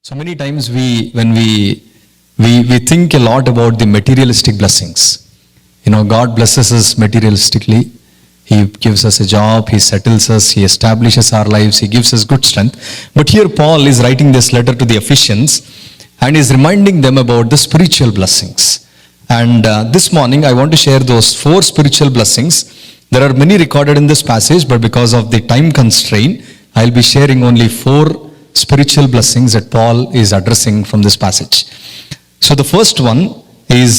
So many times when we think a lot about the materialistic blessings. You know, God blesses us materialistically. He gives us a job, He settles us, He establishes our lives, He gives us good strength. But here Paul is writing this letter to the Ephesians and is reminding them about the spiritual blessings. And this morning I want to share those 4 spiritual blessings. There are many recorded in this passage, but because of the time constraint, I'll be sharing only 4 spiritual blessings that Paul is addressing from this passage. So the first one is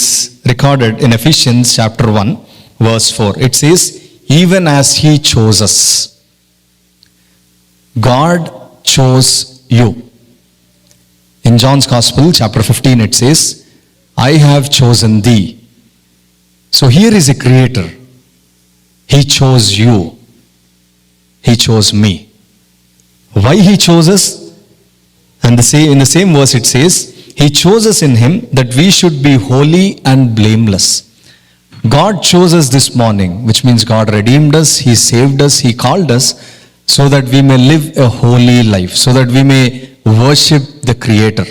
recorded in Ephesians chapter 1 verse 4. It says, even as He chose us. God chose you. In John's Gospel chapter 15 it says, I have chosen thee. So here is a creator. He chose you. He chose me. Why He chose us? And in the same verse it says, He chose us in Him that we should be holy and blameless. God chose us this morning, which means God redeemed us, He saved us, He called us so that we may live a holy life, so that we may worship the Creator.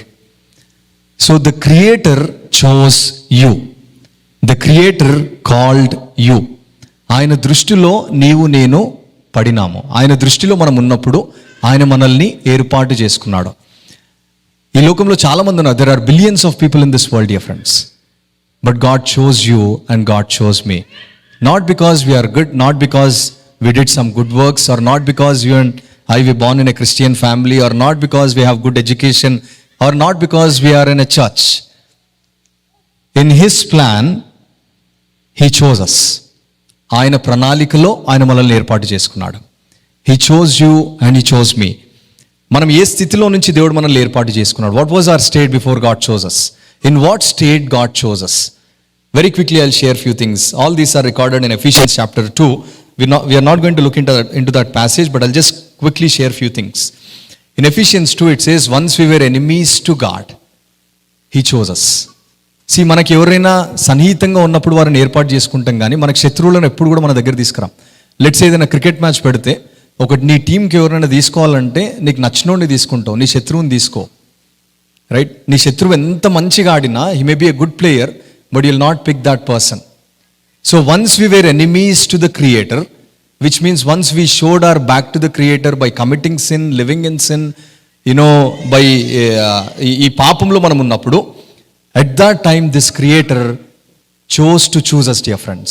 So the Creator chose you. The Creator called you. ఆయన దృష్టిలో నీవు నేను పడినాము. ఆయన దృష్టిలో మనం ఉన్నప్పుడు ఆయన మనల్ని ఏర్పాటు చేసుకున్నాడు. ఈ లోకంలో చాలా మంది ఉన్నారు. There are billions of people in this world, dear friends. But God chose you and God chose me. Not because we are good, not because we did some good works, or not because you and I were born in a Christian family, or not because we have good education, or not because we are in a church. In His plan, He chose us. ఆయన ప్రణాళికలో ఆయన మనల్ని ఏర్పాటు చేసుకున్నాడు. He chose you and He chose me. మనం ఏ స్థితిలో నుంచి దేవుడు మనల్ని ఏర్పాటు చేసుకున్నాడు? What was our state before God chose us? In what state God chose us? Very quickly I'll share few things. All these are recorded in Ephesians chapter 2. We are not going to look into that passage, but I'll just quickly share few things. In Ephesians 2 it says, once we were enemies to God, He chose us. See, మనకి ఎవరైనా సన్నిహితంగా ఉన్నప్పుడు వారిని ఏర్పాటు చేసుకుంటాం, కానీ మనకు శత్రువులను ఎప్పుడు కూడా మన దగ్గర తీసుకురాం. లెట్స్ ఏదైనా క్రికెట్ మ్యాచ్ పెడితే ఒకటి నీ టీంకి ఎవరైనా తీసుకోవాలంటే నీకు నచ్చినోడిని తీసుకుంటావు, నీ శత్రువుని తీసుకో, రైట్? నీ శత్రువు ఎంత మంచిగా ఆడినా, he may be a good player, but you will not pick that person. So once we were enemies to the creator, which means once we showed our back to the creator by committing sin, living in sin, by ఈ పాపంలో మనం ఉన్నప్పుడు, at that time this creator chose to choose us, dear friends.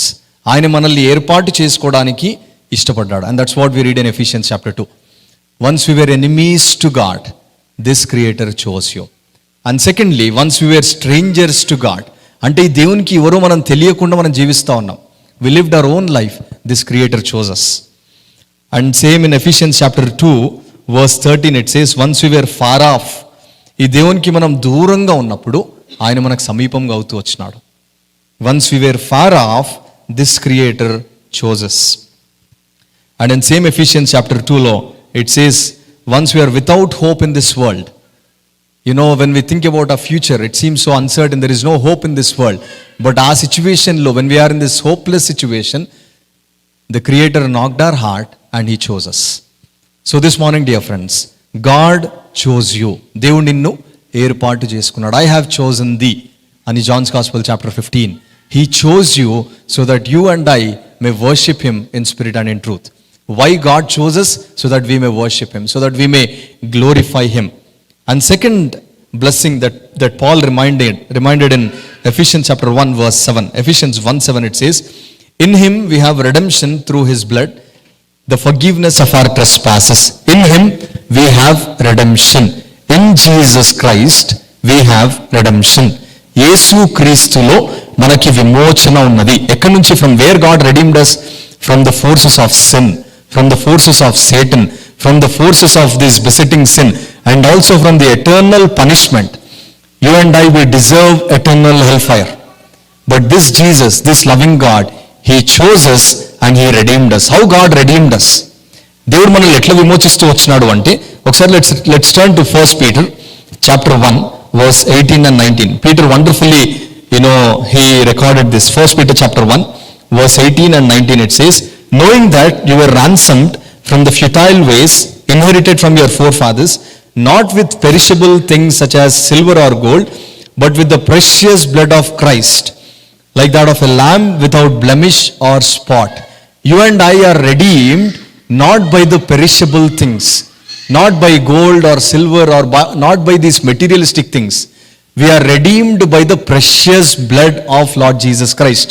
ఆయన మనల్ని ఏర్పాటు చేసుకోవడానికి ఇష్టపడ్డాడు. And that's what we read in Ephesians chapter 2. Once we were enemies to God, this creator chose you. And secondly, once we were strangers to God, అంటే ఈ దేవునికి ఎవరో మనం తెలియకుండా మనం జీవిస్తూ ఉన్నాం. We lived our own life. This creator chose us. And same in Ephesians chapter 2 verse 13 it says, once we were far off, ఈ దేవునికి మనం దూరంగా ఉన్నప్పుడు ఆయన మనకు సమీపంగా అవుతూ వచ్చినాడు. Once we were far off, this creator chose us. And in same Ephesians chapter 2 law, it says, once we are without hope in this world, when we think about our future, it seems so uncertain, there is no hope in this world. But our situation low, when we are in this hopeless situation, the Creator knocked our heart and He chose us. So this morning, dear friends, God chose you. దేవుడు నిన్ను ఏర్పాటు చేసుకున్నాడు. I have chosen thee. అని John's Gospel chapter 15. He chose you so that you and I may worship Him in spirit and in truth. Why God chose us? So that we may worship Him, so that we may glorify Him. And second blessing that Paul reminded in Ephesians chapter 1 verse 7. Ephesians 1:7 it says, in Him we have redemption through His blood, the forgiveness of our trespasses. In Him we have redemption. In Jesus Christ we have redemption. యేసు క్రీస్తులో మనకి విమోచన ఉన్నది. ఎక్కడి నుంచి? From where God redeemed us? From the forces of sin, from the forces of Satan, from the forces of this besetting sin, and also from the eternal punishment. You and I will deserve eternal hellfire. But this Jesus, this loving God, He chose us and He redeemed us. How God redeemed us? దేవుడు మనల్ని ఎట్లా విమోచిస్తూ వచ్చినాడు అంటే, ఒకసారి let's turn to 1 Peter chapter 1 verse 18 and 19. Peter wonderfully, he recorded this. 1 Peter chapter 1 verse 18 and 19 it says, knowing that you were ransomed from the futile ways inherited from your forefathers, not with perishable things such as silver or gold, but with the precious blood of Christ, like that of a lamb without blemish or spot. You and I are redeemed not by the perishable things, not by gold or silver, or not by these materialistic things. We are redeemed by the precious blood of Lord Jesus Christ.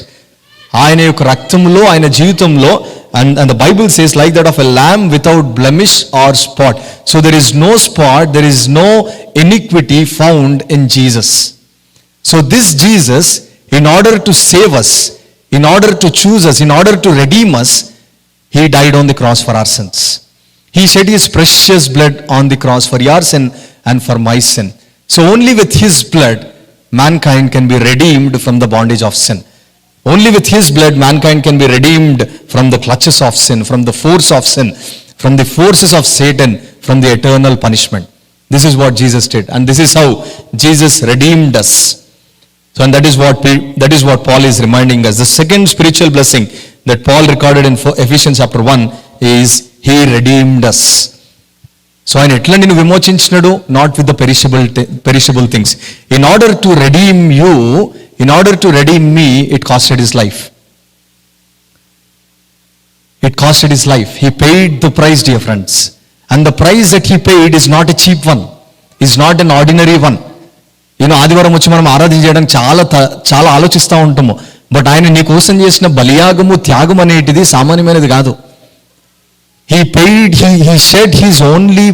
ఆయన యొక్క రక్తంలో, ఆయన జీవితంలో, and the Bible says like that of a lamb without blemish or spot. So there is no spot, there is no iniquity found in Jesus. So this Jesus, in order to save us, in order to choose us, in order to redeem us, he died on the cross for our sins. He shed his precious blood on the cross for your sin and for my sin. So only with his blood, mankind can be redeemed from the bondage of sin. Only with his blood, mankind can be redeemed from the clutches of sin, from the force of sin, from the forces of Satan, from the eternal punishment. This is what Jesus did, and this is how Jesus redeemed us. So, and that is what Paul is reminding us. The second spiritual blessing that Paul recorded in Ephesians chapter 1 is he redeemed us. So ఆయన ఎట్లా నిన్ను విమోచించినాడు? Not with the perishable things. In order to redeem you, in order to redeem me, it costed his life. It costed his life. He paid the price, dear friends. And the price that he paid is not a cheap one. Is not an ordinary one. ఆదివారం వచ్చి మనం ఆరాధన చేయడానికి చాలా ఆలోచిస్తూ ఉంటాము. But ఆయన నీ కోసం చేసిన బలియాగము, త్యాగం అనేటిది సామాన్యమైనది కాదు. He paid, he shed his only,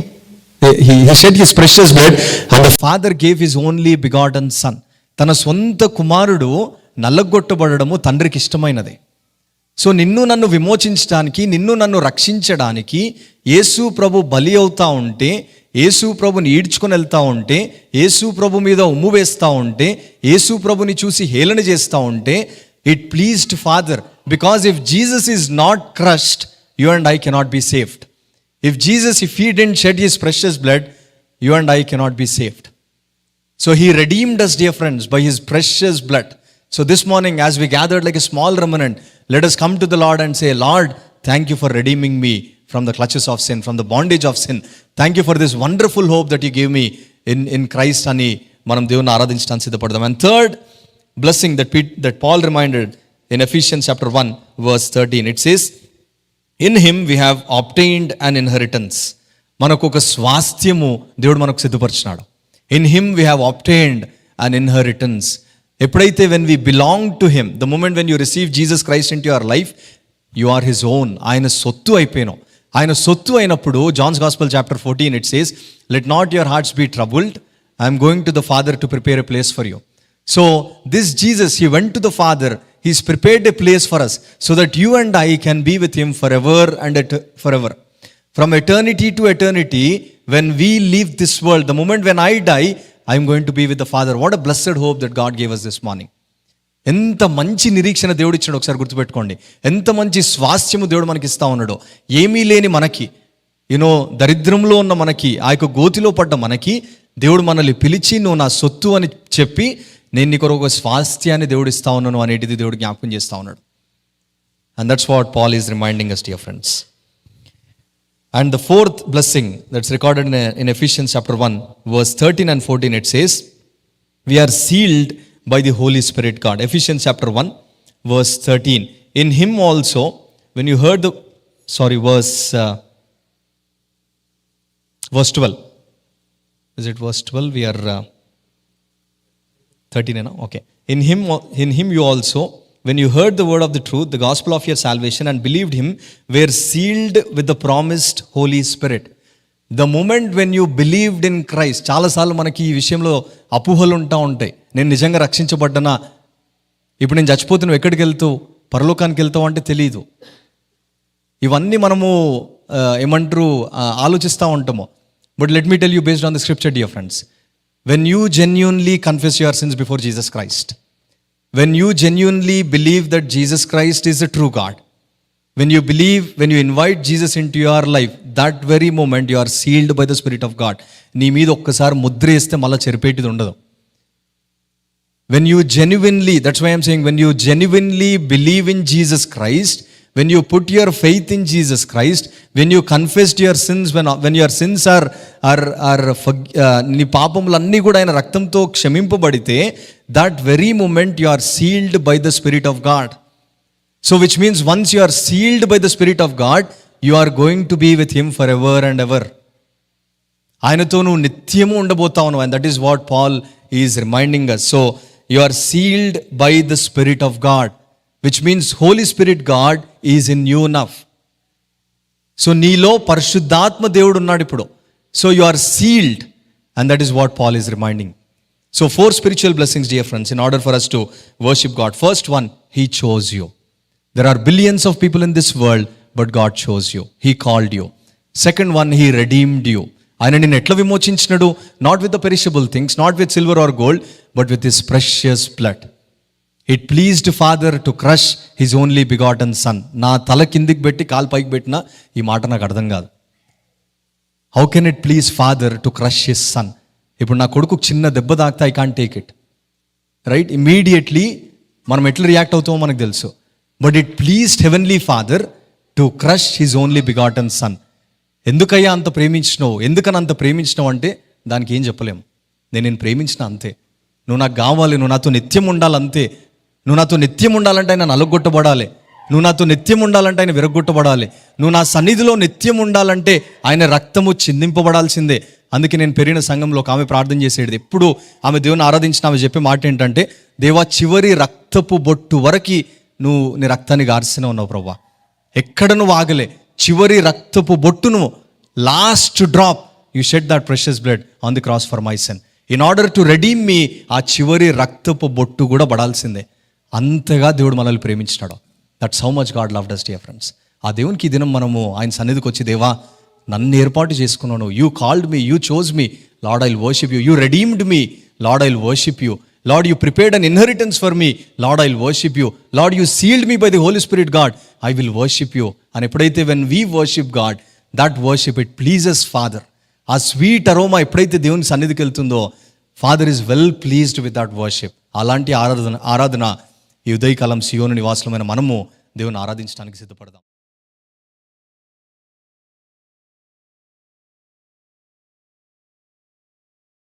he shed his precious blood, and the Father gave his only begotten Son. తన సొంత కుమారుడు నల్లగొట్టబడము తండ్రికి ఇష్టమైనది. సో నిన్ను నన్ను విమోచించడానికి, నిన్ను నన్ను రక్షించడానికి యేసు ప్రభు బలి అవుతా ఉంటే, యేసు ప్రభుని ఈడ్చుకొని వెళ్తా ఉంటే, యేసు ప్రభు మీద ఉమ్ము వేస్తూ ఉంటే, యేసు ప్రభుని చూసి హేళన చేస్తూ ఉంటే, it pleased father. Because if Jesus is not crushed, you and I cannot be saved. If he didn't shed his precious blood, you and I cannot be saved. So he redeemed us, dear friends, by his precious blood. So this morning, as we gathered like a small remnant, let us come to the Lord and say, Lord, thank you for redeeming me from the clutches of sin, from the bondage of sin. Thank you for this wonderful hope that you gave me in Christ. Ani manam devunni aaradhinchadam siddhapadam. And third blessing that Paul reminded in Ephesians chapter 1 verse 13, it says, in him we have obtained an inheritance. మనకు ఒక స్వాస్థ్యము దేవుడు మనకు సిద్ధపరిచినాడు. In him we have obtained an inheritance. ఎప్పుడైతే when we belong to him, the moment when you receive Jesus Christ into your life, you are his own. ఆయన సొత్తు అయిపోయినావు. ఆయన సొత్తు అయినప్పుడు John's Gospel chapter 14 it says, let not your hearts be troubled. I am going to the Father to prepare a place for you. So this Jesus, he went to the Father. He's prepared a place for us so that you and I can be with him forever and forever. From eternity to eternity, when we leave this world, the moment when I die, I'm going to be with the Father. What a blessed hope that God gave us this morning. ఎంత మంచి నిరీక్షణ దేవుడు ఇచ్చాడు ఒకసారి గుర్తుపెట్టుకోండి. ఎంత మంచి స్వాస్థ్యము దేవుడు మనకి ఇస్తా ఉన్నాడు. ఏమీ లేని మనకి, దరిద్రంలో ఉన్న మనకి, ఆ యొక్క గోతిలో పడ్డ మనకి దేవుడు మనల్ని పిలిచి నువ్వు నా సొత్తు అని చెప్పి నేను నీకు ఒక స్వాస్థ్యాన్ని దేవుడు ఇస్తా ఉన్నాను అనేటిది దేవుడు జ్ఞాపకం చేస్తా ఉన్నాడు. And that's what Paul is reminding us, dear friends. And the fourth blessing that's recorded in Ephesians chapter 1 verse 13 and 14, it says, we are sealed by the Holy Spirit God. Ephesians chapter 1 verse 13, in him also when you heard verse 12, is it verse 12? We are 13 now. Okay. In him you also, when you heard the word of the truth, the gospel of your salvation, and believed him, were sealed with the promised Holy Spirit. The moment when you believed in Christ, చాలాసార్లు మనకి ఈ విషయంలో అపోహలు ఉంటాయి. నేను నిజంగా రక్షించబడ్డానా, ఇప్పుడు నేను చచ్చిపోతున్నావు, ఎక్కడికి వెళ్తావు, పరలోకానికి వెళ్తావు అంటే తెలియదు. ఇవన్నీ మనము ఆలోచిస్తూ ఉంటాము. But let me tell you based on the scripture, dear friends, when you genuinely confess your sins before Jesus Christ, when you genuinely believe that Jesus Christ is a true God, when you invite Jesus into your life, that very moment you are sealed by the Spirit of God. నీ మీద ఒక్కసారి ముద్ర వేస్తే మళ్ళీ చెరిపేటిది ఉండదు. When you genuinely, that's why I'm saying, when you genuinely believe in Jesus Christ, when you put your faith in Jesus Christ, when you confessed your sins, when your sins are నీ పాపములన్నీ కూడా ఆయన రక్తంతో క్షమింపబడితే, that very moment you are sealed by the Spirit of God. So which means once you are sealed by the Spirit of God, you are going to be with him forever and ever. ఆయనతో నువ్వు నిత్యము ఉండబోతావు, and that is what Paul is reminding us. So you are sealed by the Spirit of God, which means Holy Spirit God is in you enough. So నీలో పరిశుద్ధాత్మ దేవుడు ఉన్నాడు ఇప్పుడు. So you are sealed, and that is what Paul is reminding. So 4 spiritual blessings, dear friends, in order for us to worship God. First one, he chose you. There are billions of people in this world, but God chose you. He called you. Second one, he redeemed you. ఆయన నిన్ను ఎట్లా విమోచించినాడు? Not with the perishable things, not with silver or gold, but with his precious blood. It pleased father to crush his only begotten son. నా తల కిందికి పెట్టి కాలు పైకి పెట్టినా ఈ మాట నాకు అర్థం కాదు. How can it please father to crush his son? ఇప్పుడు నా కొడుకు చిన్న దెబ్బ తాకితే I can't take it, right? Immediately మనం ఎట్లా రియాక్ట్ అవుతామో మనకు తెలుసు. But it pleased heavenly father to crush his only begotten sun. ఎందుకయ్యా అంత ప్రేమించినావు, ఎందుకని అంత ప్రేమించినావు అంటే దానికి ఏం చెప్పలేము. నేను ప్రేమించిన అంతే. నువ్వు నాకు కావాలి, నువ్వు నాతో నిత్యం ఉండాలంతే. నువ్వు నాతో నిత్యం ఉండాలంటే ఆయన నలగొట్టబడాలి, నువ్వు నాతో నిత్యం ఉండాలంటే ఆయన విరగొట్టబడాలి, నువ్వు నా సన్నిధిలో నిత్యం ఉండాలంటే ఆయన రక్తము చిందింపబడాల్సిందే. అందుకే నేను పెరిగిన సంఘంలో ఒక ఆమె ప్రార్థన చేసేది, ఎప్పుడు ఆమె దేవుని ఆరాధించిన ఆమె చెప్పే మాట ఏంటంటే, దేవా చివరి రక్తపు బొట్టు వరకు నువ్వు నీ రక్తాన్ని గార్చిన ఉన్నావు ప్రభా, ఎక్కడ నువ్వు ఆగలే, చివరి రక్తపు బొట్టును, last drop you shed that precious blood on the cross for my sin. In order to redeem me, ఆ చివరి రక్తపు బొట్టు కూడా పడాల్సిందే. అంతగా దేవుడు మనల్ని ప్రేమించినాడు. That's how much God loved us, dear friends. ఆ దేవునికి ఈ దినం మనము ఆయన సన్నిధికి వచ్చి, దేవా నన్ను ఏర్పాటు చేసుకున్నాను, you called me, you chose me, lord I will worship you. You redeemed me, lord I will worship you. Lord, you prepared an inheritance for me. Lord, I will worship you. Lord, you sealed me by the Holy Spirit, God. I will worship you. And ఎప్పుడైతే when we worship God, that worship, it pleases Father. ఆ sweet aroma ఎప్పుడైతే దేవుని సన్నిధికి వెళ్తుందో, Father is well pleased with that worship. అలాంటి ఆరాధన ఈ ఉదయకాలం సియోను నివాసులమైన మనము దేవుని ఆరాధించడానికి సిద్ధపడదాం.